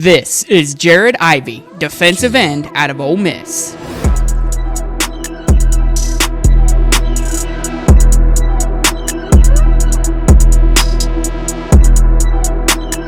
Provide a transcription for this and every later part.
This is Jared Ivey, defensive end out of Ole Miss.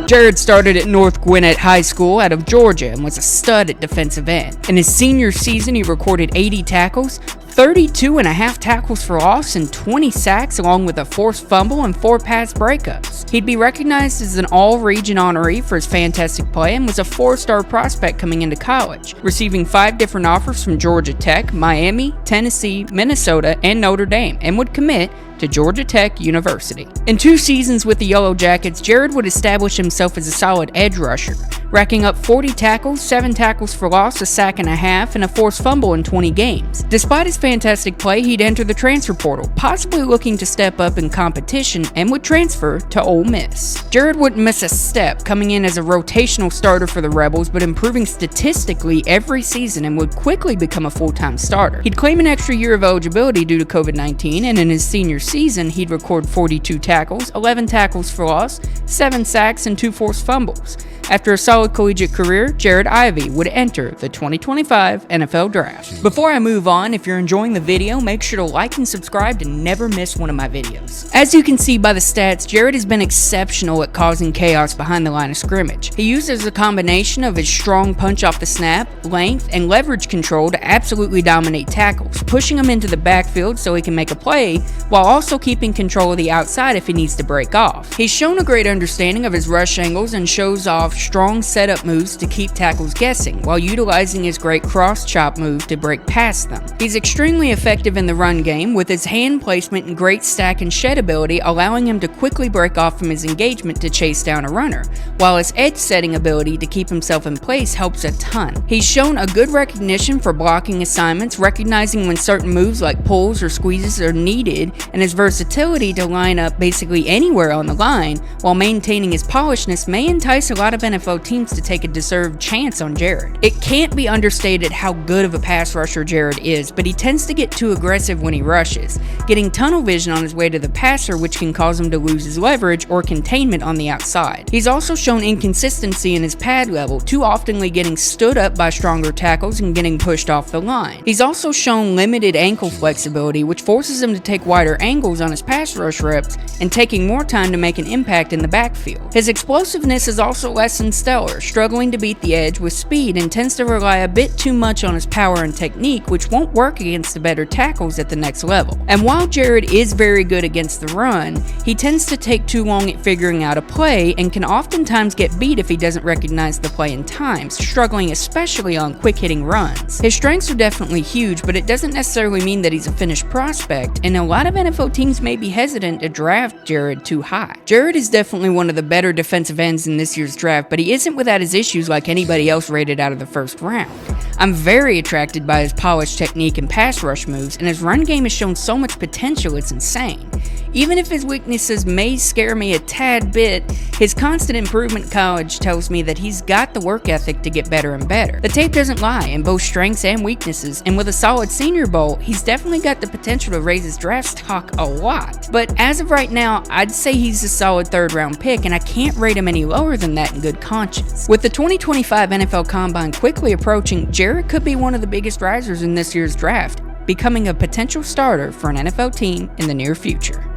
Jared started at North Gwinnett High School out of Georgia and was a stud at defensive end. In his senior season, he recorded 80 tackles, 32.5 tackles for loss, and 20 sacks, along with a forced fumble and 4 pass breakups. He'd be recognized as an all-region honoree for his fantastic play and was a 4-star prospect coming into college, receiving 5 different offers from Georgia Tech, Miami, Tennessee, Minnesota, and Notre Dame, and would commit to Georgia Tech University. In 2 seasons with the Yellow Jackets, Jared would establish himself as a solid edge rusher, racking up 40 tackles, 7 tackles for loss, a sack and a half, and a forced fumble in 20 games. Despite his fantastic play, he'd enter the transfer portal, possibly looking to step up in competition, and would transfer to Ole Miss. Jared wouldn't miss a step, coming in as a rotational starter for the Rebels, but improving statistically every season and would quickly become a full-time starter. He'd claim an extra year of eligibility due to COVID-19, and in his senior season, he'd record 42 tackles, 11 tackles for loss, 7 sacks, and 2 forced fumbles. After a solid collegiate career, Jared Ivey would enter the 2025 NFL Draft. Before I move on, if you're enjoying the video, make sure to like and subscribe to never miss one of my videos. As you can see by the stats, Jared has been exceptional at causing chaos behind the line of scrimmage. He uses a combination of his strong punch off the snap, length, and leverage control to absolutely dominate tackles, pushing him into the backfield so he can make a play, while also keeping control of the outside if he needs to break off. He's shown a great understanding of his rush angles and shows off strong setup moves to keep tackles guessing, while utilizing his great cross chop move to break past them. He's extremely effective in the run game, with his hand placement and great stack and shed ability allowing him to quickly break off from his engagement to chase down a runner, while his edge setting ability to keep himself in place helps a ton. He's shown a good recognition for blocking assignments, recognizing when certain moves like pulls or squeezes are needed, and his versatility to line up basically anywhere on the line while maintaining his polishness may entice a lot of NFL teams to take a deserved chance on Jared. It can't be understated how good of a pass rusher Jared is, but he tends to get too aggressive when he rushes, getting tunnel vision on his way to the passer, which can cause him to lose his leverage or containment on the outside. He's also shown inconsistency in his pad level, too oftenly getting stood up by stronger tackles and getting pushed off the line. He's also shown limited ankle flexibility, which forces him to take wider angles on his pass rush reps and taking more time to make an impact in the backfield. His explosiveness is also less than stellar, struggling to beat the edge with speed, and tends to rely a bit too much on his power and technique, which won't work against the better tackles at the next level. And while Jared is very good against the run, he tends to take too long at figuring out a play and can oftentimes get beat if he doesn't recognize the play in time, struggling especially on quick-hitting runs. His strengths are definitely huge, but it doesn't necessarily mean that he's a finished prospect, and a lot of NFL teams may be hesitant to draft Jared too high. Jared is definitely one of the better defensive ends in this year's draft, but he isn't without his issues like anybody else rated out of the first round. I'm very attracted by his polished technique and pass rush moves, and his run game has shown so much potential it's insane. Even if his weaknesses may scare me a tad bit, his constant improvement in college tells me that he's got the work ethic to get better and better. The tape doesn't lie in both strengths and weaknesses, and with a solid Senior Bowl, he's definitely got the potential to raise his draft stock a lot. But as of right now, I'd say he's a solid 3rd round pick, and I can't rate him any lower than that in good conscience. With the 2025 NFL Combine quickly approaching, Jared could be one of the biggest risers in this year's draft, becoming a potential starter for an NFL team in the near future.